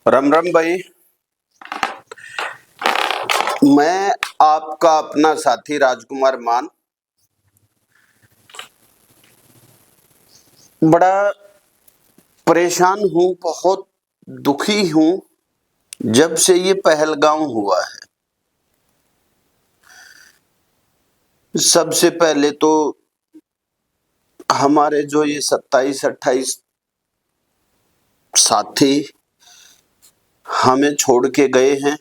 राम राम भाई। मैं आपका अपना साथी राजकुमार मान बड़ा परेशान हूँ, बहुत दुखी हूँ जब से ये पहलगाम हुआ है। सबसे पहले तो हमारे जो ये 27-28 साथी हमें छोड़ के गए हैं,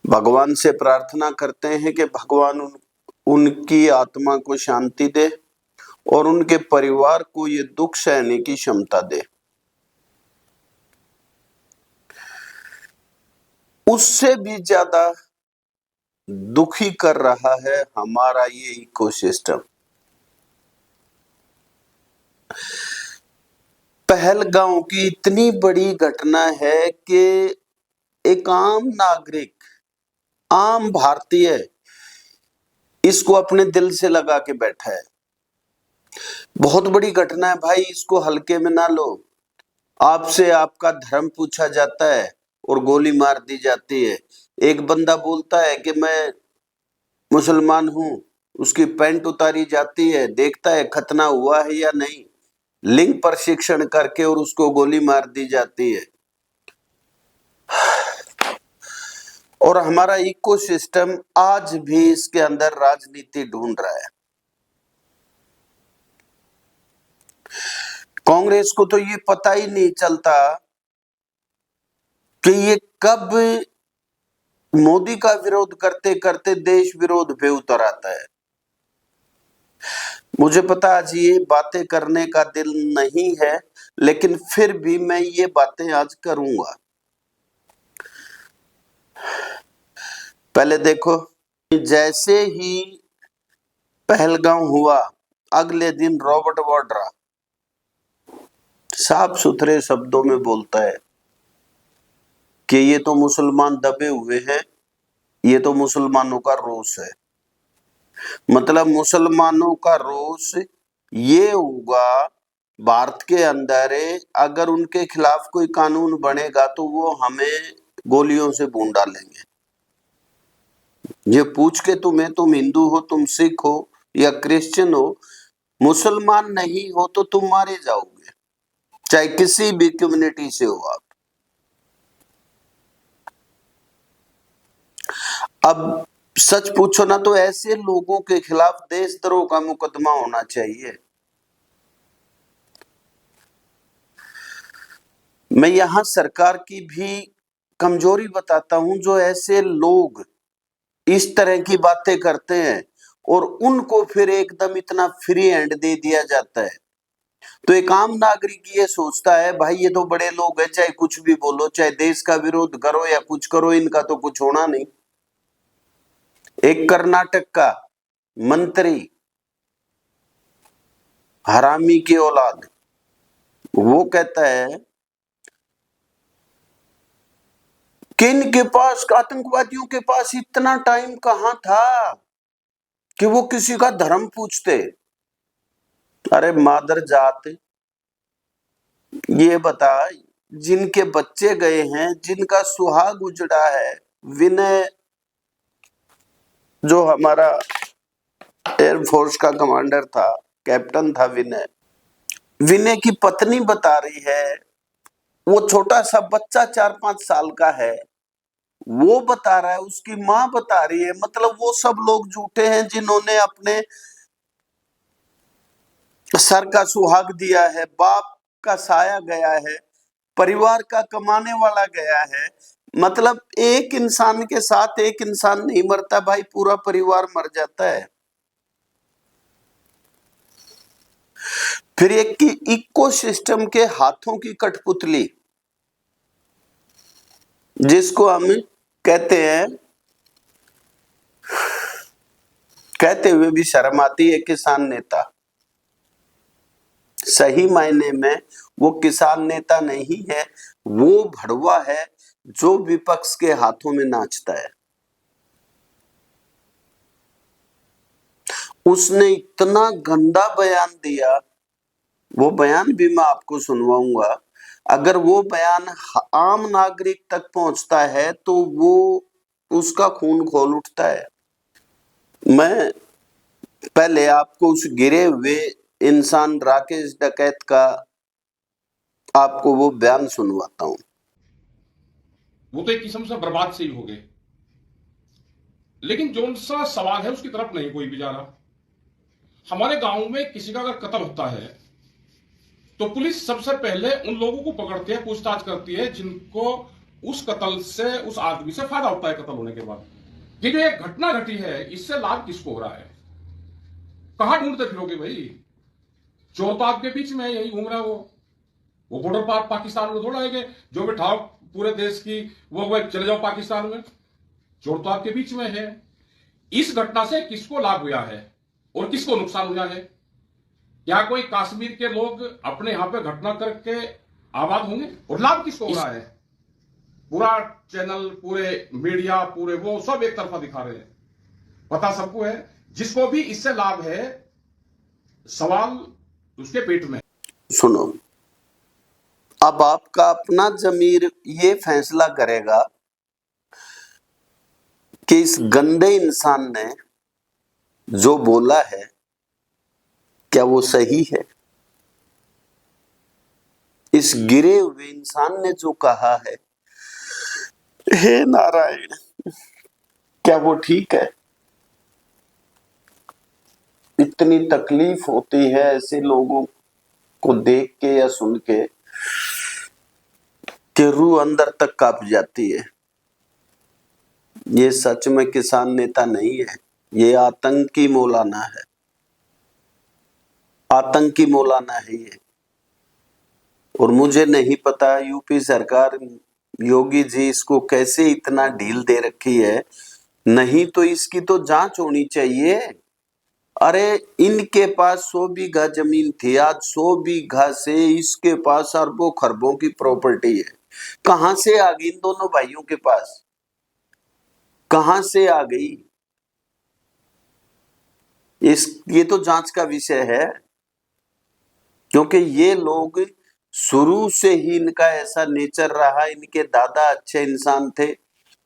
भगवान से प्रार्थना करते हैं कि भगवान उनकी आत्मा को शांति दे और उनके परिवार को ये दुख सहने की क्षमता दे। उससे भी ज्यादा दुखी कर रहा है हमारा ये इकोसिस्टम। पहलगांव की इतनी बड़ी घटना है कि एक आम नागरिक, आम भारतीय इसको अपने दिल से लगा के बैठा है। बहुत बड़ी घटना है भाई, इसको हल्के में ना लो। आपसे आपका धर्म पूछा जाता है और गोली मार दी जाती है। एक बंदा बोलता है कि मैं मुसलमान हूं, उसकी पैंट उतारी जाती है, देखता है खतना हुआ है या नहीं, लिंग प्रशिक्षण करके और उसको गोली मार दी जाती है। और हमारा इकोसिस्टम आज भी इसके अंदर राजनीति ढूंढ रहा है। कांग्रेस को तो ये पता ही नहीं चलता कि ये कब मोदी का विरोध करते करते देश विरोध पे उतर आता है। मुझे पता आज ये बातें करने का दिल नहीं है, लेकिन फिर भी मैं ये बातें आज करूंगा। पहले देखो, जैसे ही पहलगाम हुआ, अगले दिन रॉबर्ट वाड्रा साफ सुथरे शब्दों में बोलता है कि ये तो मुसलमान दबे हुए हैं, ये तो मुसलमानों का रोष है। मतलब मुसलमानों का रोष ये होगा भारत के अंदर, अगर उनके खिलाफ कोई कानून बनेगा तो वो हमें गोलियों से भून डालेंगे। ये पूछ के तुम्हें, तुम हिंदू हो, तुम सिख हो या क्रिश्चियन हो, मुसलमान नहीं हो तो तुम मारे जाओगे, चाहे किसी भी कम्युनिटी से हो आप। अब सच पूछो ना तो ऐसे लोगों के खिलाफ देशद्रोह का मुकदमा होना चाहिए। मैं यहां सरकार की भी कमजोरी बताता हूं, जो ऐसे लोग इस तरह की बातें करते हैं और उनको फिर एकदम इतना फ्री हैंड दे दिया जाता है। तो एक आम नागरिक ये सोचता है भाई ये तो बड़े लोग हैं, चाहे कुछ भी बोलो, चाहे देश का विरोध करो या कुछ करो, इनका तो कुछ होना नहीं। एक कर्नाटक का मंत्री, हरामी की औलाद, वो कहता है कि इनके पास, आतंकवादियों के पास इतना टाइम कहां था कि वो किसी का धर्म पूछते। अरे मादर जात, ये बता, जिनके बच्चे गए हैं, जिनका सुहाग उजड़ा है, विनय जो हमारा एयरफोर्स का कमांडर था, कैप्टन था विनय, विनय की पत्नी बता रही है, वो छोटा सा बच्चा 4-5 साल का है, वो बता रहा है, उसकी मां बता रही है। मतलब वो सब लोग झूठे हैं जिन्होंने अपने सर का सुहाग दिया है, बाप का साया गया है, परिवार का कमाने वाला गया है। मतलब एक इंसान के साथ एक इंसान नहीं मरता भाई, पूरा परिवार मर जाता है। फिर एक की इकोसिस्टम के हाथों की कठपुतली, जिसको हम कहते हैं, कहते हुए भी शर्म आती है, किसान नेता। सही मायने में वो किसान नेता नहीं है, वो भड़वा है जो विपक्ष के हाथों में नाचता है। उसने इतना गंदा बयान दिया, वो बयान भी मैं आपको सुनवाऊंगा। अगर वो बयान आम नागरिक तक पहुंचता है तो वो उसका खून खौल उठता है। मैं पहले आपको उस गिरे हुए इंसान राकेश डकैत का आपको वो बयान सुनवाता हूं। वो तो एक किस्म से बर्बाद से ही हो गए, लेकिन जो सा सवाल है उसकी तरफ नहीं कोई भी जा रहा। हमारे गांव में किसी का अगर कत्ल होता है तो पुलिस सबसे पहले उन लोगों को पकड़ती है, पूछताछ करती है जिनको उस कत्ल से, उस आदमी से फायदा होता है कत्ल होने के बाद। ये जो एक घटना घटी है, इससे लाभ किसको हो रहा है? कहां ढूंढते फिरोगे भाई? चोर तो आपके बीच में यही घूम रहा है। वो बॉर्डर पार पाकिस्तान में थोड़ा है जो बिठाओ पूरे देश की, वो चले जाओ पाकिस्तान में। चोर तो आपके बीच में है। इस घटना से किसको लाभ हुआ है और किसको नुकसान हुआ है? क्या कोई कश्मीर के लोग अपने यहां पे घटना करके आबाद होंगे? और लाभ किसको हो रहा है? पूरा चैनल, पूरे मीडिया, पूरे वो सब एक तरफा दिखा रहे हैं। पता सबको है, जिसको भी इससे लाभ है, सवाल उसके पेट में। सुनो, अब आपका अपना जमीर ये फैसला करेगा कि इस गंदे इंसान ने जो बोला है क्या वो सही है। इस गिरे हुए इंसान ने जो कहा है, हे नारायण, क्या वो ठीक है। इतनी तकलीफ होती है ऐसे लोगों को देख के या सुन के कि रूह अंदर तक कांप जाती है। ये सच में किसान नेता नहीं है, ये आतंकी मौलाना है, आतंकी मौलाना है ये। और मुझे नहीं पता यूपी सरकार, योगी जी इसको कैसे इतना ढील दे रखी है। नहीं तो इसकी तो जांच होनी चाहिए। अरे इनके पास 100 बीघा जमीन थी, आज 100 बीघा से इसके पास अरबों खरबों की प्रॉपर्टी है। कहां से आ गई इन दोनों भाइयों के पास, कहां से आ गई? ये तो जांच का विषय है, क्योंकि ये लोग शुरू से ही इनका ऐसा नेचर रहा। इनके दादा अच्छे इंसान थे,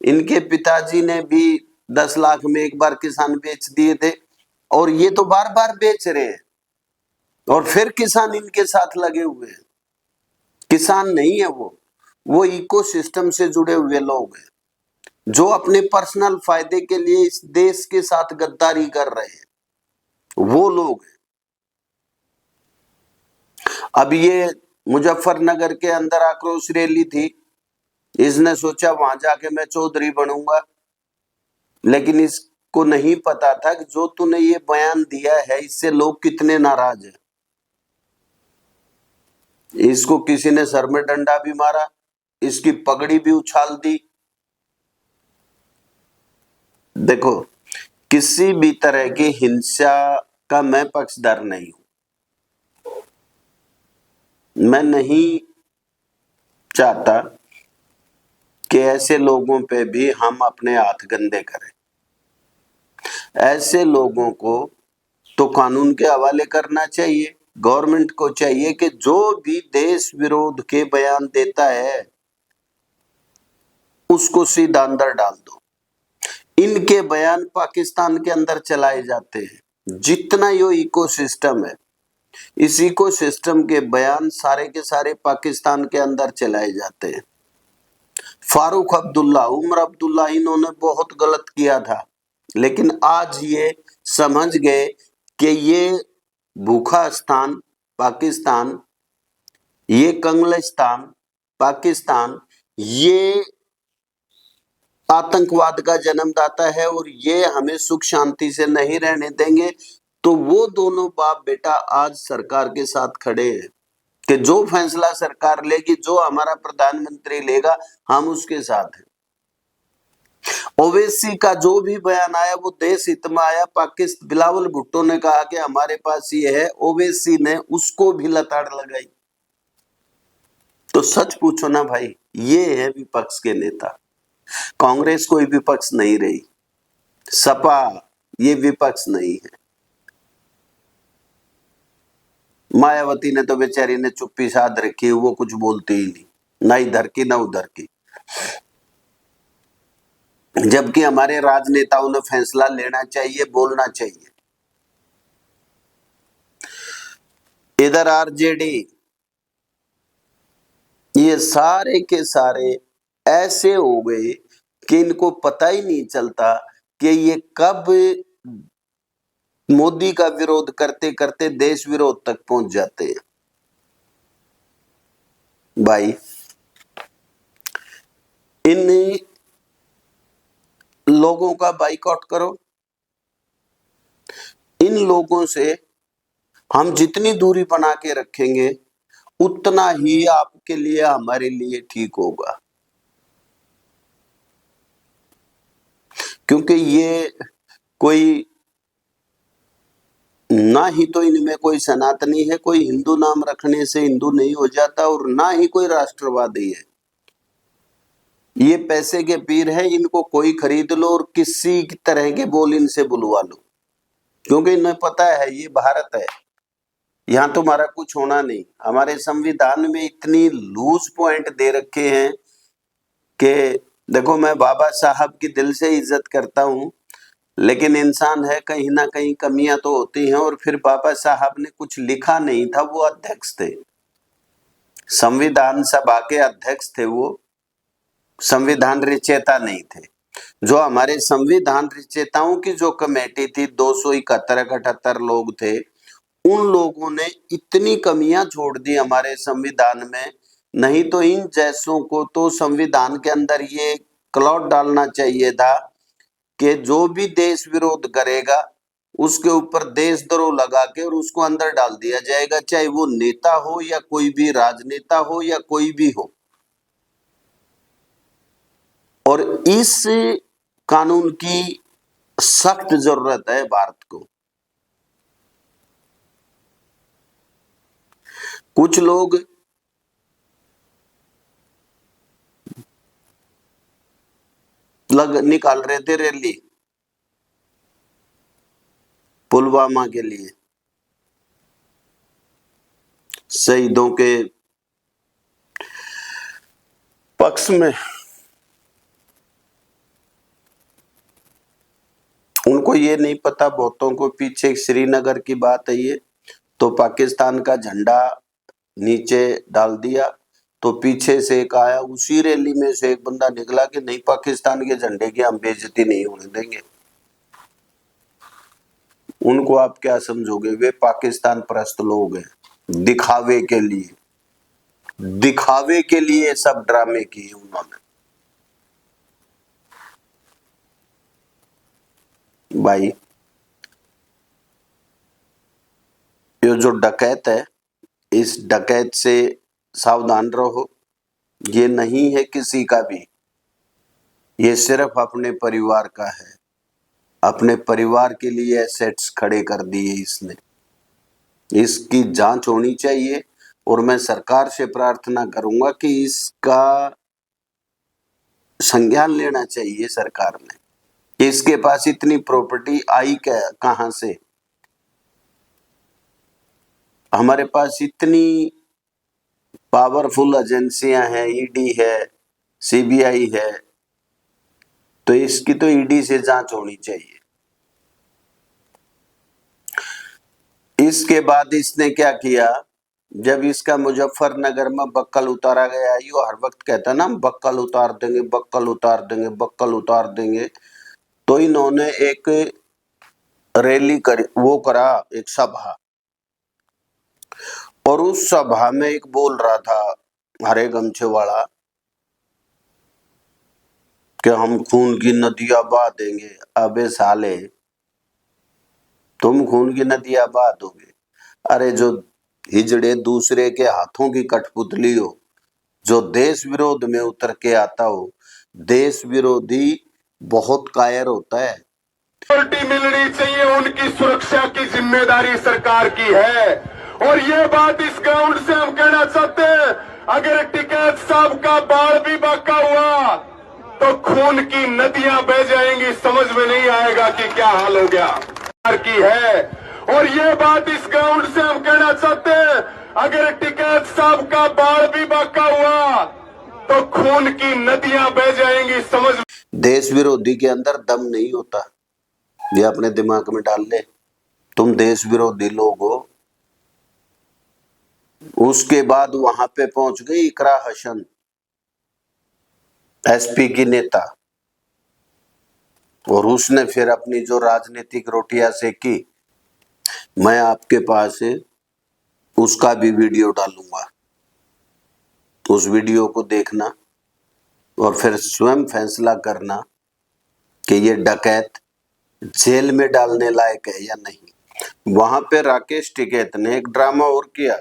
इनके पिताजी ने भी 10 लाख में एक बार किसान बेच दिए थे, और ये तो बार बार बेच रहे हैं और फिर किसान इनके साथ लगे हुए हैं। किसान नहीं है वो इकोसिस्टम से जुड़े हुए लोग हैं जो अपने पर्सनल फायदे के लिए इस देश के साथ गद्दारी कर रहे हैं, वो लोग हैं। अब ये मुजफ्फरनगर के अंदर आक्रोश रैली थी, इसने सोचा वहां जाके मैं चौधरी बनूंगा, लेकिन इसको नहीं पता था कि जो तूने ये बयान दिया है इससे लोग कितने नाराज हैं। इसको किसी ने सर में डंडा भी मारा, इसकी पगड़ी भी उछाल दी। देखो, किसी भी तरह की हिंसा का मैं पक्षधर नहीं हूं। मैं नहीं चाहता कि ऐसे लोगों पे भी हम अपने हाथ गंदे करें। ऐसे लोगों को तो कानून के हवाले करना चाहिए। गवर्नमेंट को चाहिए कि जो भी देश विरोध के बयान देता है उसको सीधा अंदर डाल दो। इनके बयान पाकिस्तान के अंदर चलाए जाते हैं। जितना यो इकोसिस्टम है, इस इकोसिस्टम के बयान सारे के सारे पाकिस्तान के अंदर चलाए जाते हैं। फारूक अब्दुल्ला, उमर अब्दुल्ला, इन्होंने बहुत गलत किया था, लेकिन आज ये समझ गए कि ये भूखा स्थान पाकिस्तान, ये कंगलिस्तान पाकिस्तान, ये आतंकवाद का जन्मदाता है और ये हमें सुख शांति से नहीं रहने देंगे। तो वो दोनों बाप बेटा आज सरकार के साथ खड़े हैं कि जो फैसला सरकार लेगी, जो हमारा प्रधानमंत्री लेगा, हम उसके साथ हैं। ओवैसी का जो भी बयान आया वो देश हित में आया। पाकिस्तान, बिलावल भुट्टो ने कहा कि हमारे पास ये है, ओवैसी ने उसको भी लताड़ लगाई। तो सच पूछो ना भाई, ये है विपक्ष के नेता। कांग्रेस कोई विपक्ष नहीं रही, सपा ये विपक्ष नहीं है। मायावती ने तो बेचारी ने चुप्पी साध रखी है, वो कुछ बोलती ही नहीं, ना इधर की ना उधर की। जबकि हमारे राजनेताओं ने फैसला लेना चाहिए, बोलना चाहिए। इधर आरजेडी, ये सारे के सारे ऐसे हो गए कि इनको पता ही नहीं चलता कि ये कब मोदी का विरोध करते करते देश विरोध तक पहुंच जाते हैं। भाई, इन लोगों का बाइकआउट करो। इन लोगों से हम जितनी दूरी बना के रखेंगे उतना ही आपके लिए, हमारे लिए ठीक होगा। क्योंकि ये कोई ना ही तो इनमें कोई सनातनी है, कोई हिंदू नाम रखने से हिंदू नहीं हो जाता, और ना ही कोई राष्ट्रवादी है। ये पैसे के पीर है, इनको कोई खरीद लो और किसी तरह के बोल इनसे बुलवा लो, क्योंकि इन्हें पता है ये भारत है, यहां तुम्हारा कुछ होना नहीं। हमारे संविधान में इतनी लूज पॉइंट दे रखे हैं कि देखो, मैं बाबा साहब की दिल से इज्जत करता हूं, लेकिन इंसान है, कहीं ना कहीं कमियां तो होती हैं। और फिर बाबा साहब ने कुछ लिखा नहीं था, वो अध्यक्ष थे, संविधान सभा के अध्यक्ष थे, वो संविधान रचयिता नहीं थे। जो हमारे संविधान रचयिताओं की जो कमेटी थी, 271-78 लोग थे, उन लोगों ने इतनी कमियां छोड़ दी हमारे संविधान में। नहीं तो इन जैसों को तो संविधान के अंदर ये क्लॉज डालना चाहिए था कि जो भी देश विरोध करेगा उसके ऊपर देशद्रोह लगा के और उसको अंदर डाल दिया जाएगा, चाहे वो नेता हो या कोई भी राजनेता हो या कोई भी हो। और इस कानून की सख्त जरूरत है भारत को। कुछ लोग निकाल रहे थे रैली पुलवामा के लिए, शहीदों के पक्ष में। उनको ये नहीं पता, बहुतों को पीछे श्रीनगर की बात है ये, तो पाकिस्तान का झंडा नीचे डाल दिया, तो पीछे से एक आया, उसी रैली में से एक बंदा निकला कि नहीं, पाकिस्तान के झंडे की हम बेइज्जती नहीं होने देंगे। उनको आप क्या समझोगे? वे पाकिस्तान परस्त लोग हैं, दिखावे के लिए सब ड्रामे किए उन्होंने। भाई, ये जो डकैत है, इस डकैत से सावधान रहो। ये नहीं है किसी का भी, ये सिर्फ अपने परिवार का है। अपने परिवार के लिए एसेट्स खड़े कर दिए इसने। इसकी जांच होनी चाहिए और मैं सरकार से प्रार्थना करूंगा कि इसका संज्ञान लेना चाहिए सरकार ने। इसके पास इतनी प्रॉपर्टी आई कहां से? हमारे पास इतनी पावरफुल एजेंसियां हैं, ईडी है, सीबीआई है, तो इसकी तो ईडी से जांच होनी चाहिए। इसके बाद इसने क्या किया, जब इसका मुजफ्फरनगर में बक्कल उतारा गया, यो हर वक्त कहता ना, हम बक्कल उतार देंगे, बक्कल उतार देंगे, बक्कल उतार देंगे, तो इन्होंने एक रैली करी, वो करा, एक सभा, और उस सभा में एक बोल रहा था हरे गमछे वाला कि हम खून की नदियां बहा देंगे। अबे साले, तुम खून की नदियां बहा दोगे? अरे जो हिजड़े दूसरे के हाथों की कठपुतली हो, जो देश विरोध में उतर के आता हो, देश विरोधी बहुत कायर होता है। सिक्योरिटी मिलनी चाहिए, उनकी सुरक्षा की जिम्मेदारी सरकार की है। और ये बात इस ग्राउंड से हम कहना चाहते हैं, अगर टिकैत साहब का बाल भी बाका हुआ तो खून की नदियां बह जाएंगी, समझ में नहीं आएगा कि क्या हाल हो गया। सरकार की है और ये बात इस ग्राउंड से हम कहना चाहते हैं, अगर टिकैत साहब का बाढ़ भी बाका हुआ तो खून की नदियां बह जाएंगी, समझ। देश विरोधी के अंदर दम नहीं होता, ये अपने दिमाग में डाल ले। तुम देश विरोधी लोग हो। उसके बाद वहां पे पहुंच गई इकरा हसन, एसपी की नेता, और उसने फिर अपनी जो राजनीतिक रोटियां सेकी, मैं आपके पास उसका भी वीडियो डालूंगा। उस वीडियो को देखना और फिर स्वयं फैसला करना कि ये डकैत जेल में डालने लायक है या नहीं। वहां पे राकेश टिकैत ने एक ड्रामा और किया,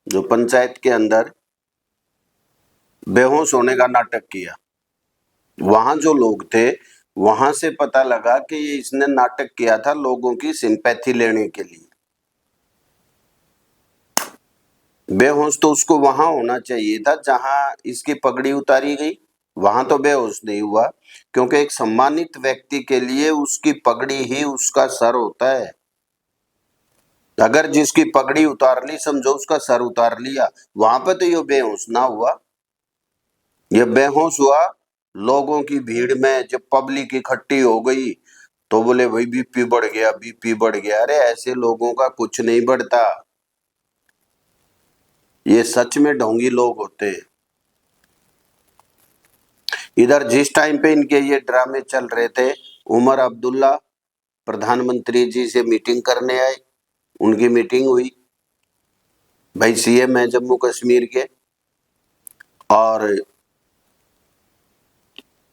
जो पंचायत के अंदर बेहोश होने का नाटक किया। वहां जो लोग थे, वहां से पता लगा कि ये इसने नाटक किया था लोगों की सिंपैथी लेने के लिए। बेहोश तो उसको वहां होना चाहिए था जहां इसकी पगड़ी उतारी गई, वहां तो बेहोश नहीं हुआ, क्योंकि एक सम्मानित व्यक्ति के लिए उसकी पगड़ी ही उसका सर होता है। अगर जिसकी पगड़ी उतार ली, समझो उसका सर उतार लिया, वहां पे तो ये बेहोश ना हुआ। ये बेहोश हुआ लोगों की भीड़ में, जब पब्लिक इकट्ठी हो गई तो बोले भाई बीपी बढ़ गया, बीपी बढ़ गया। अरे ऐसे लोगों का कुछ नहीं बढ़ता, ये सच में ढोंगी लोग होते हैं। इधर जिस टाइम पे इनके ये ड्रामे चल रहे थे, उमर अब्दुल्ला प्रधानमंत्री जी से मीटिंग करने आए, उनकी मीटिंग हुई, भाई सीएम है जम्मू कश्मीर के, और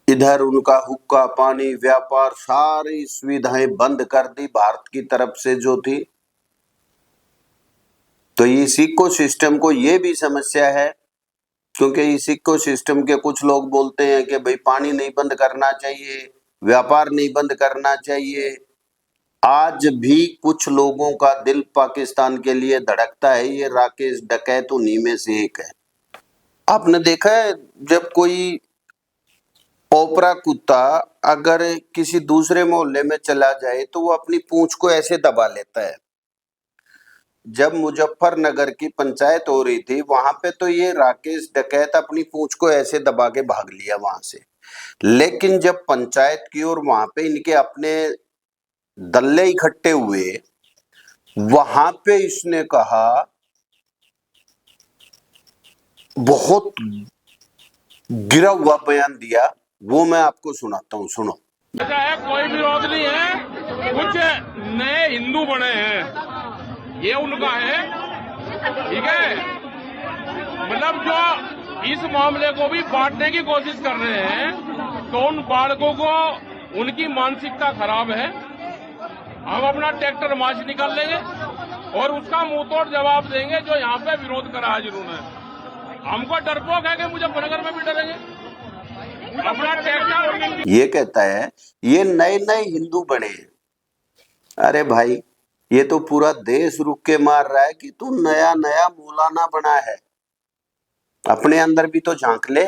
इधर उनका हुक्का पानी व्यापार सारी सुविधाएं बंद कर दी भारत की तरफ से जो थी। तो इस इको सिस्टम को ये भी समस्या है, क्योंकि इस इको सिस्टम के कुछ लोग बोलते हैं कि भाई पानी नहीं बंद करना चाहिए, व्यापार नहीं बंद करना चाहिए। आज भी कुछ लोगों का दिल पाकिस्तान के लिए धड़कता है। ये राकेश डकैत उन्हीं में से एक है। आपने देखा है, जब कोई ओपरा कुत्ता अगर किसी दूसरे मोहल्ले में चला जाए तो वो अपनी पूंछ को ऐसे दबा लेता है। जब मुजफ्फरनगर की पंचायत हो रही थी, वहां पे तो ये राकेश डकैत अपनी पूंछ को ऐसे दबा के भाग लिया वहां से। लेकिन जब पंचायत की और वहां पे इनके अपने दल्ले इकट्ठे हुए, वहां पे इसने कहा, बहुत गिरा हुआ बयान दिया, वो मैं आपको सुनाता हूं, सुनो। ऐसा है, कोई विरोध नहीं है, कुछ नए हिंदू बने हैं, ये उनका है, ठीक है। मतलब जो इस मामले को भी बांटने की कोशिश कर रहे हैं, तो उन बालकों को, उनकी मानसिकता खराब है। हम अपना ट्रैक्टर मार्च निकाल लेंगे और उसका मुंहतोड़ जवाब देंगे जो यहाँ पे विरोध करा है जिन्होंने। हमको डरपोक है कि मुजफ्फरनगर में भी डरेंगे। अपना ट्रैक्टर, ये कहता है ये नए नए हिंदू बने हैं। अरे भाई, ये तो पूरा देश रुक के मार रहा है कि तू नया नया मौलाना बना है। अपने अंदर भी तो झांक ले।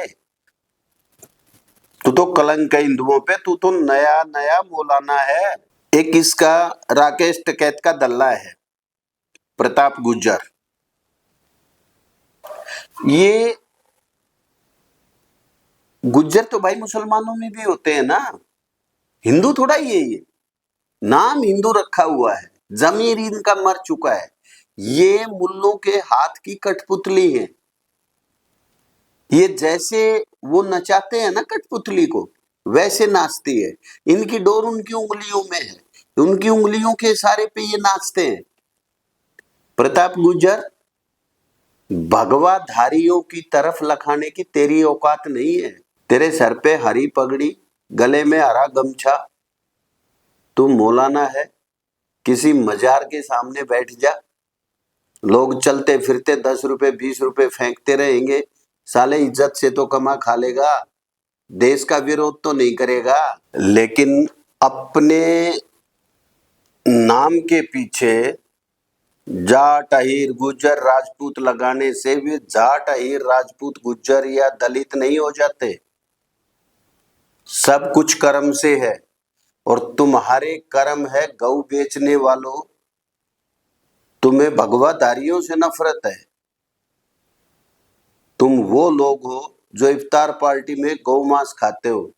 तू तो कलंक है हिंदुओं पे, तू तो नया नया मौलाना है। एक इसका राकेश टिकैत का दल्ला है, प्रताप गुज्जर। ये गुज्जर तो भाई मुसलमानों में भी होते हैं ना, हिंदू थोड़ा ही है ये। नाम हिंदू रखा हुआ है, जमीर इनका मर चुका है। ये मुल्लों के हाथ की कठपुतली है। ये जैसे वो नचाते हैं ना कठपुतली को, वैसे नाचती है। इनकी डोर उनकी उंगलियों में है, उनकी उंगलियों के इशारे पे ये नाचते हैं। प्रताप गुज्जर, भगवाधारियों की तरफ लखाने की तेरी औकात नहीं है। तेरे सर पे हरी पगड़ी, गले में हरा गमछा, तू मौलाना है। किसी मजार के सामने बैठ जा, लोग चलते फिरते 10 रुपए 20 रुपए फेंकते रहेंगे, साले इज्जत से तो कमा खा लेगा, देश का विरोध तो नहीं करेगा। लेकिन अपने नाम के पीछे जाट अहीर गुज्जर राजपूत लगाने से भी जाट अहीर राजपूत गुज्जर या दलित नहीं हो जाते। सब कुछ कर्म से है, और तुम्हारे कर्म है गौ बेचने वालों, तुम्हें भगवाधारियों से नफरत है। तुम वो लोग हो जो इफ्तार पार्टी में गौ मांस खाते हो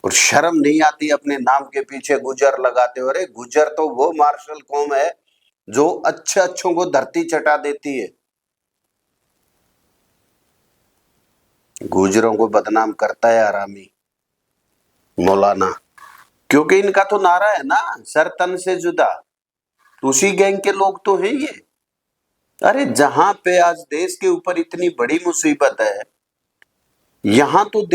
और शर्म नहीं आती अपने नाम के पीछे गुजर लगाते हो। अरे गुजर तो वो मार्शल कौम है जो अच्छे अच्छों को धरती चटा देती है, गुजरों को बदनाम करता है हरामी मौलाना। क्योंकि इनका तो नारा है ना, सर तन से जुदा, उसी गैंग के लोग तो हैं ये। अरे जहां पे आज देश के ऊपर इतनी बड़ी मुसीबत है, यहां तो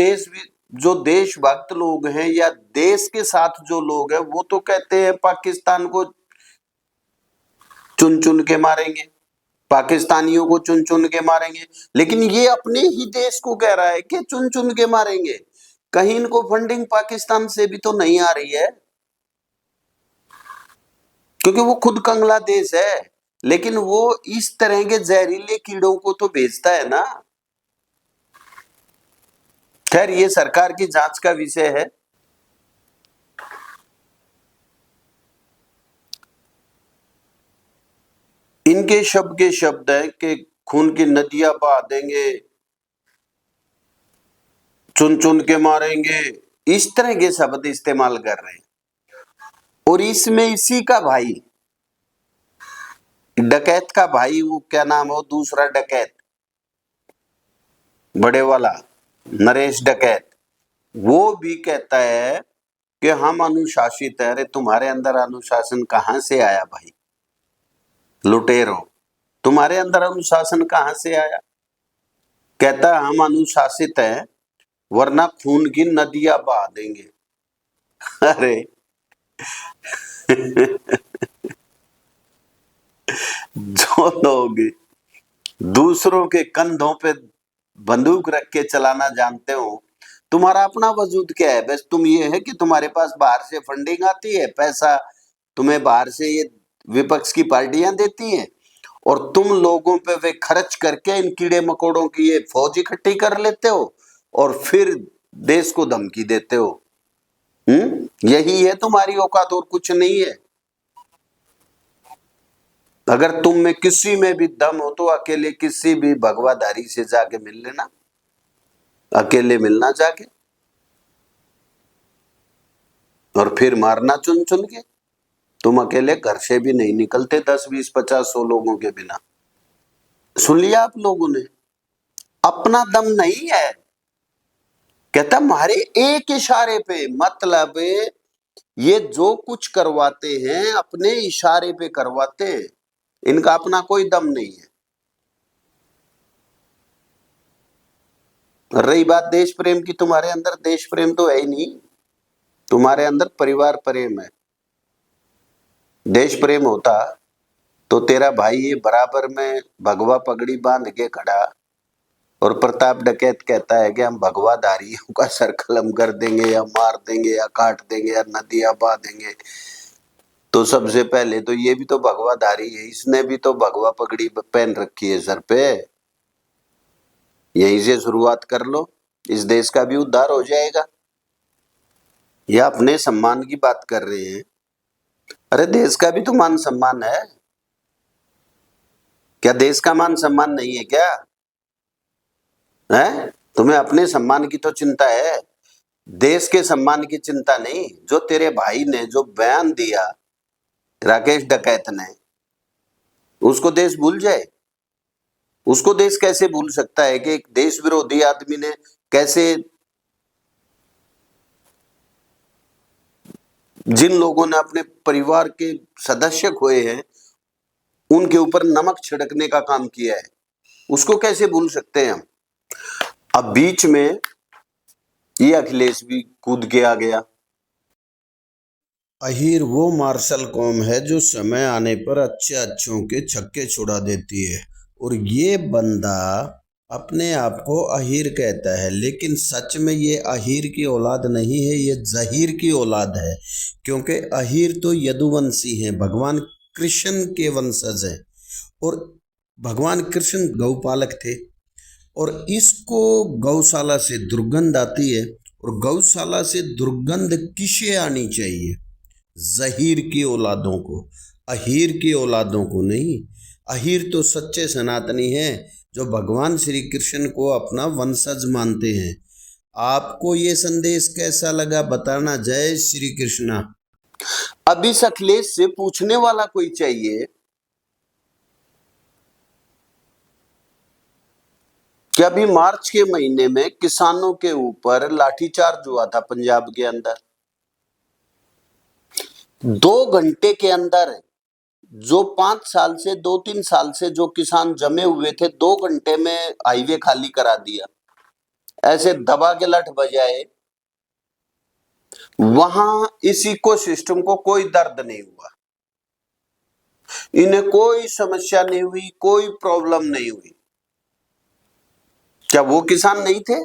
जो देशभक्त लोग हैं या देश के साथ जो लोग हैं वो तो कहते हैं पाकिस्तान को चुन चुन के मारेंगे, पाकिस्तानियों को चुन चुन के मारेंगे, लेकिन ये अपने ही देश को कह रहा है कि चुन चुन के मारेंगे। कहीं इनको फंडिंग पाकिस्तान से भी तो नहीं आ रही है, क्योंकि वो खुद कंगला देश है, लेकिन वो इस तरह के जहरीले कीड़ों को तो भेजता है ना। खैर ये सरकार की जांच का विषय है। इनके शब्द के शब्द है कि खून की नदियां बहा देंगे, चुन चुन के मारेंगे, इस तरह के शब्द इस्तेमाल कर रहे हैं। और इसमें इसी का भाई, डकैत का भाई, वो क्या नाम हो, दूसरा डकैत बड़े वाला नरेश डकैत, वो भी कहता है कि हम अनुशासित है। अरे तुम्हारे अंदर अनुशासन कहां से आया भाई, लुटेरो, तुम्हारे अंदर अनुशासन कहां से आया? कहता है हम अनुशासित हैं वरना खून की नदियां बहा देंगे। अरे जो लोग दूसरों के कंधों पे बंदूक रख के चलाना जानते हो, तुम्हारा अपना वजूद क्या है? बस तुम ये है कि तुम्हारे पास बाहर से फंडिंग आती है, पैसा तुम्हें बाहर से ये विपक्ष की पार्टियां देती हैं और तुम लोगों पे वे खर्च करके इन कीड़े मकोड़ों की ये फौज इकट्ठी कर लेते हो और फिर देश को धमकी देते हो। यही है तुम्हारी औकात और कुछ नहीं है। अगर तुम में किसी में भी दम हो तो अकेले किसी भी भगवाधारी से जाके मिल लेना, अकेले मिलना जाके और फिर मारना चुन चुन के। तुम अकेले घर से भी नहीं निकलते 10, 20, 50, 100 लोगों के बिना। सुन लिया आप लोगों ने, अपना दम नहीं है। कहता हमारे एक इशारे पे, मतलब ये जो कुछ करवाते हैं अपने इशारे पे करवाते हैं, इनका अपना कोई दम नहीं है। रही बात देश प्रेम की, तुम्हारे अंदर देश प्रेम तो है ही नहीं, तुम्हारे अंदर परिवार प्रेम है। देश प्रेम होता तो तेरा भाई ये बराबर में भगवा पगड़ी बांध के खड़ा और प्रताप डकैत कहता है कि हम भगवाधारियों का सर कलम कर देंगे या मार देंगे या काट देंगे या नदियां बहा देंगे, तो सबसे पहले तो ये भी तो भगवाधारी है, इसने भी तो भगवा पगड़ी पहन रखी है सर पे। यहीं से शुरुआत कर लो, इस देश का भी उद्धार हो जाएगा। या अपने सम्मान की बात कर रहे हैं, अरे देश का भी तो मान सम्मान है। क्या देश का मान सम्मान नहीं है क्या? है तुम्हें अपने सम्मान की तो चिंता है, देश के सम्मान की चिंता नहीं। जो तेरे भाई ने जो बयान दिया राकेश डकैत ने, उसको देश भूल जाए? उसको देश कैसे भूल सकता है कि एक देश विरोधी आदमी ने कैसे जिन लोगों ने अपने परिवार के सदस्य खोए हैं उनके ऊपर नमक छिड़कने का काम किया है, उसको कैसे भूल सकते हैं हम? अब बीच में ये अखिलेश भी कूद के आ गया। अहीर वो मार्शल कौम है जो समय आने पर अच्छे अच्छों के छक्के छुड़ा देती है, और ये बंदा अपने आप को अहीर कहता है, लेकिन सच में ये अहीर की औलाद नहीं है, ये जहीर की औलाद है। क्योंकि अहीर तो यदुवंशी हैं, भगवान कृष्ण के वंशज हैं, और भगवान कृष्ण गौपालक थे, और इसको गौशाला से दुर्गंध आती है, और गौशाला से दुर्गंध किसे आनी चाहिए? जहीर की औलादों को। अहीर की औलादों को नहीं। अहीर तो सच्चे सनातनी हैं जो भगवान श्री कृष्ण को अपना वंशज मानते हैं। आपको ये संदेश कैसा लगा बताना। जय श्री कृष्णा। अब इस अखिलेश से पूछने वाला कोई चाहिए कि अभी मार्च के महीने में किसानों के ऊपर लाठीचार्ज हुआ था पंजाब के अंदर। 2 घंटे के अंदर जो 5 साल से 2-3 साल से जो किसान जमे हुए थे 2 घंटे में हाईवे खाली करा दिया। ऐसे दबा के लठ बजाए। वहां इस इकोसिस्टम को कोई दर्द नहीं हुआ, इन्हें कोई समस्या नहीं हुई, कोई प्रॉब्लम नहीं हुई। क्या वो किसान नहीं थे?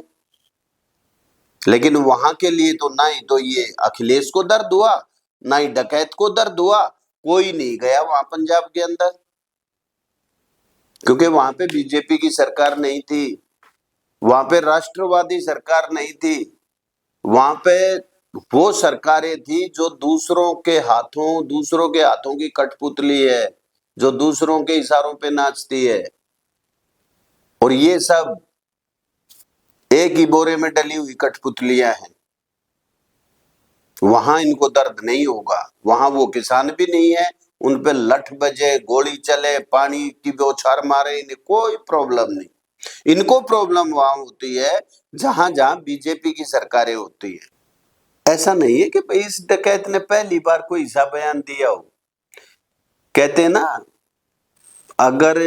लेकिन वहां के लिए तो ना ही तो ये अखिलेश को दर्द हुआ, ना ही डकैत को दर्द हुआ। कोई नहीं गया वहां पंजाब के अंदर, क्योंकि वहां पे बीजेपी की सरकार नहीं थी, वहां पे राष्ट्रवादी सरकार नहीं थी। वहां पे वो सरकारें थी जो दूसरों के हाथों की कठपुतली है, जो दूसरों के इशारों पे नाचती है। और ये सब एक ही बोरे में डली हुई कठपुतलियां हैं। वहां इनको दर्द नहीं होगा, वहां वो किसान भी नहीं है, उन पे लठ बजे, गोली चले, पानी की बौछार मारे, इन्हें कोई प्रॉब्लम नहीं। इनको प्रॉब्लम वहां होती है जहां जहां बीजेपी की सरकारें होती है। ऐसा नहीं है कि भाई इस डकैत ने पहली बार कोई ऐसा बयान दिया हो। कहते हैं ना, अगर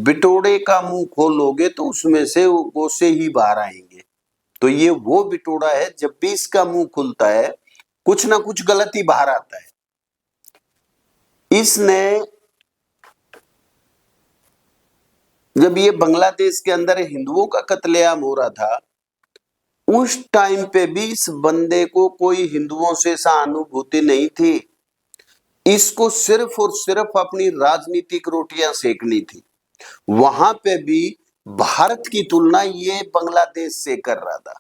बिटोड़े का मुंह खोलोगे तो उसमें से गोसे ही बाहर आएंगे। तो ये वो बिटोड़ा है, जब भी इसका मुंह खुलता है कुछ ना कुछ गलती बाहर आता है। इसने जब ये बांग्लादेश के अंदर हिंदुओं का कत्लेआम हो रहा था, उस टाइम पे भी इस बंदे को कोई हिंदुओं से सहानुभूति नहीं थी। इसको सिर्फ और सिर्फ अपनी राजनीतिक रोटियां सेकनी थी। वहां पे भी भारत की तुलना ये बांग्लादेश से कर रहा था।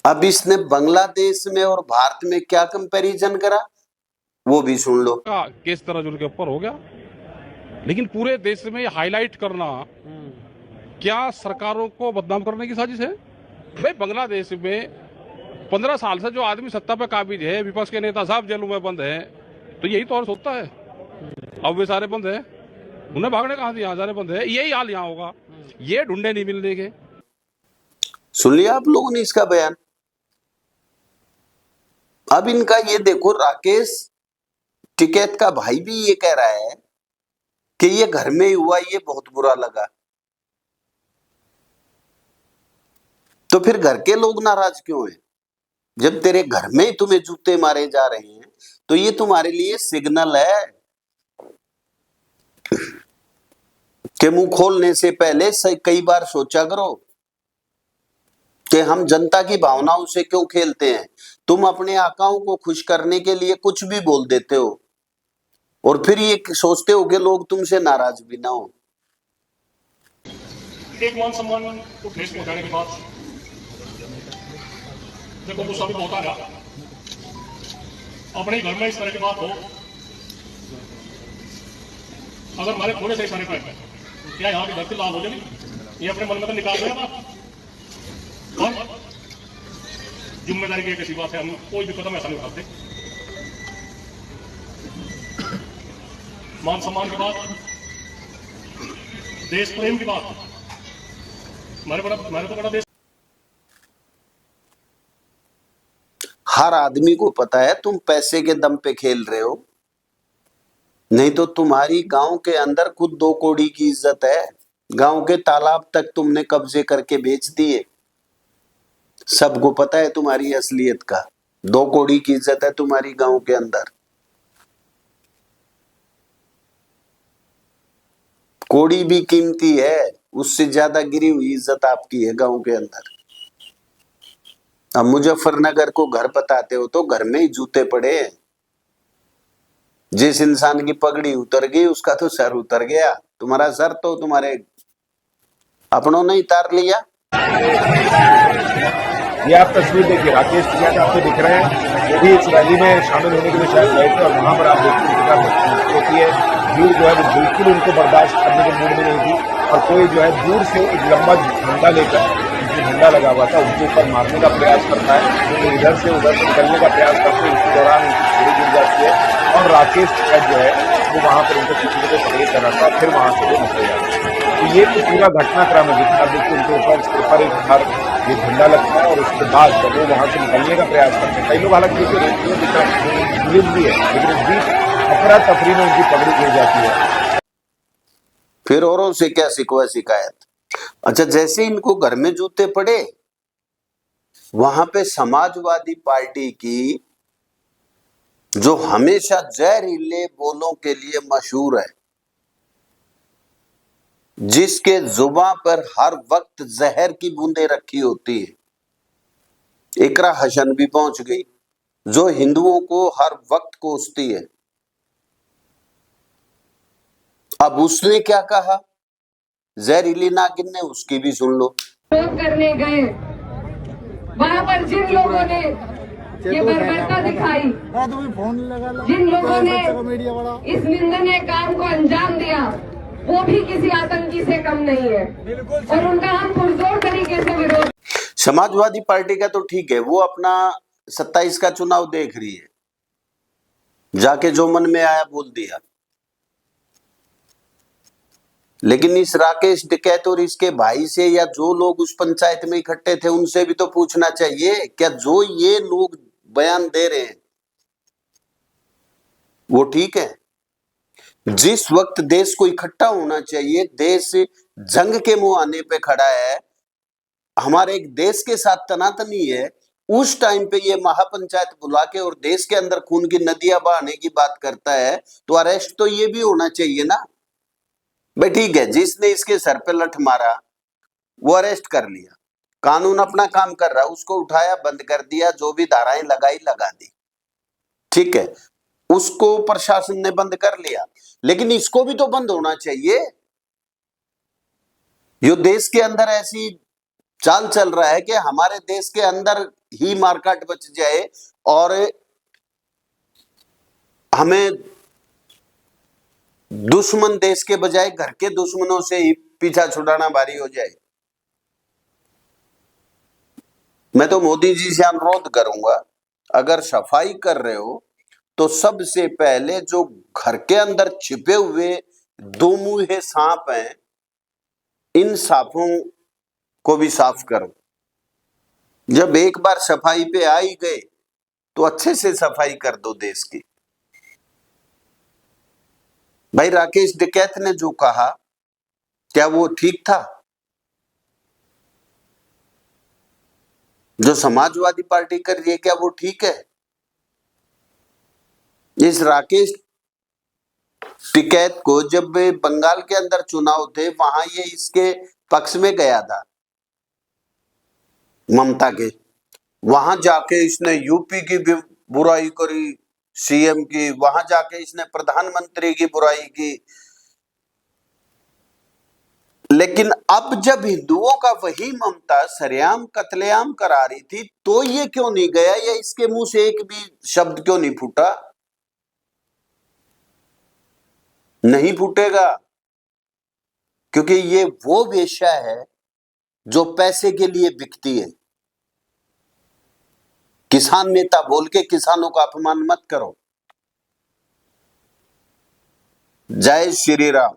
अब इसने बांग्लादेश में और भारत में क्या कंपैरिजन करा, वो भी सुन लो। किस तरह उनके ऊपर हो गया, लेकिन पूरे देश में हाईलाइट करना क्या सरकारों को बदनाम करने की साजिश है? भाई बांग्लादेश में 15 साल से जो आदमी सत्ता पे काबिज है, विपक्ष के नेता साहब जेलों में बंद हैं, तो यही तो और सोचता है। अब वे सारे बंद हैं, उन्हें भागने कहां से, यहाँ सारे बंद है। यही हाल यहाँ होगा, ये ढूंढे नहीं मिलने के। सुन लिया आप लोगों ने इसका बयान। अब इनका ये देखो, राकेश टिकैत का भाई भी ये कह रहा है कि ये घर में ही हुआ, ये बहुत बुरा लगा। तो फिर घर के लोग नाराज क्यों हैं? जब तेरे घर में ही तुम्हें जूते मारे जा रहे हैं तो ये तुम्हारे लिए सिग्नल है कि मुंह खोलने से पहले कई बार सोचा करो कि हम जनता की भावनाओं से क्यों खेलते हैं। तुम अपने आकाओं को खुश करने के लिए कुछ भी बोल देते हो और फिर ये सोचते हो कि लोग तुमसे नाराज भी ना हो। एक मान सम्मान को ठेस पहुंचाने के बाद देखो गुस्सा भी बहुत आ गया। अपने घर में इस तरह की बात हो, अगर हमारे थोड़े से इशारे पर क्या यहाँ की धरती लाल हो जाएगी? ये अपने मन में तो निकाल रहे हैं बात। और जिम्मेदारी की एक ऐसी बात है, हम कोई भी कदम ऐसा नहीं उठाते। मान सम्मान की बात, देश प्रेम की बात, हमारे तो बड़ा देश। हर आदमी को पता है तुम पैसे के दम पे खेल रहे हो, नहीं तो तुम्हारी गांव के अंदर खुद 2 कौड़ी की इज्जत है। गांव के तालाब तक तुमने कब्जे करके बेच दिए। सबको पता है तुम्हारी असलियत का। 2 कौड़ी की इज्जत है तुम्हारी गांव के अंदर। कौड़ी भी कीमती है, उससे ज्यादा गिरी हुई इज्जत आपकी है गांव के अंदर। अब मुजफ्फरनगर को घर बताते हो तो घर में ही जूते पड़े हैं। जिस इंसान की पगड़ी उतर गई उसका तो सर उतर गया। तुम्हारा सर तो तुम्हारे अपनों ने ही तार लिया। ये आप तस्वीर देखिए, राकेश टिकैत आपको दिख रहे हैं, वो भी इस रैली में शामिल होने के लिए शायद गए थे, और वहां पर आप देखते हैं होती है, भीड़ जो है वो बिल्कुल उनको बर्दाश्त करने के मूड में नहीं थी, और कोई जो है दूर से एक लंबा झंडा लेकर, जो झंडा लगा हुआ था, उनके ऊपर मारने का प्रयास करता है, तो इधर से उधर से निकलने का प्रयास करते हैं, इसी दौरान उनकी गिर जाती है, और राकेश टिकैत जो है वो वहां पर उनको पीछे से पकड़े कर रहा था, फिर वहां से वो निकल जाता है। तो ये तो पूरा घटनाक्रम है, जितना देखिए उनके ऊपर एक बार ये झंडा लगता है, और उसके बाद जब वो वहां से निकलने का प्रयास करते हैं, कई लोग हालांकि देखिए रेडियो की तरफ पुलिस भी है, लेकिन इस बीच अफरा तफरी में उनकी पगड़ी गिर जाती है। फिर औरों से क्या शिकवा शिकायत। अच्छा, जैसे इनको घर में जूते पड़े, वहां पे समाजवादी पार्टी की, जो हमेशा जहरीले बोलों के लिए मशहूर है, जिसके जुबान पर हर वक्त जहर की बूंदें रखी होती है, इकरा हसन भी पहुंच गई, जो हिंदुओं को हर वक्त कोसती है। अब उसने क्या कहा, जहरीली नागिन ने, उसकी भी सुन लो। करने गए, वहां पर जिन लोगों ने ये बर्बरता दिखाई, जिन लोगों ने इस निंदनीय काम को अंजाम दिया, वो भी किसी आतंकी से कम नहीं है, और उनका हम पुरजोर तरीके से विरोध। समाजवादी पार्टी का तो ठीक है, वो अपना 27 का चुनाव देख रही है, जाके जो मन में आया बोल दिया। लेकिन इस राकेश टिकैत और इसके भाई से, या जो लोग उस पंचायत में इकट्ठे थे, उनसे भी तो पूछना चाहिए, क्या जो ये लोग बयान दे रहे हैं वो ठीक है? जिस वक्त देश को इकट्ठा होना चाहिए, देश जंग के मुहाने पे खड़ा है, हमारे एक देश के साथ तनातनी है, उस टाइम पे ये महापंचायत बुला के और देश के अंदर खून की नदियां बहाने की बात करता है, तो अरेस्ट तो ये भी होना चाहिए ना भाई। ठीक है, जिसने इसके सर पे लठ मारा वो अरेस्ट कर लिया, कानून अपना काम कर रहा, उसको उठाया, बंद कर दिया, जो भी धाराएं लगाई लगा दी, ठीक है, उसको प्रशासन ने बंद कर लिया। लेकिन इसको भी तो बंद होना चाहिए। यो देश के अंदर ऐसी चाल चल रहा है कि हमारे देश के अंदर ही मारकाट बच जाए और हमें दुश्मन देश के बजाय घर के दुश्मनों से ही पीछा छुड़ाना भारी हो जाए। मैं तो मोदी जी से अनुरोध करूंगा, अगर सफाई कर रहे हो तो सबसे पहले जो घर के अंदर छिपे हुए दो मुंहे सांप हैं, इन सांपों को भी साफ करो। जब एक बार सफाई पे आ ही गए तो अच्छे से सफाई कर दो देश की। भाई, राकेश टिकैत ने जो कहा, क्या वो ठीक था? जो समाजवादी पार्टी कर रही है, क्या वो ठीक है? इस राकेश टिकैत को जब बंगाल के अंदर चुनाव थे, वहां ये इसके पक्ष में गया था, ममता के, वहां जाके इसने यूपी की भी बुराई करी, सीएम की, वहां जाके इसने प्रधानमंत्री की बुराई की। लेकिन अब जब हिंदुओं का वही ममता सरेआम कत्लेआम करा रही थी, तो ये क्यों नहीं गया, या इसके मुंह से एक भी शब्द क्यों नहीं फूटा? नहीं फूटेगा, क्योंकि ये वो वेश्या है जो पैसे के लिए बिकती है। किसान नेता बोल के किसानों का अपमान मत करो। जय श्री राम।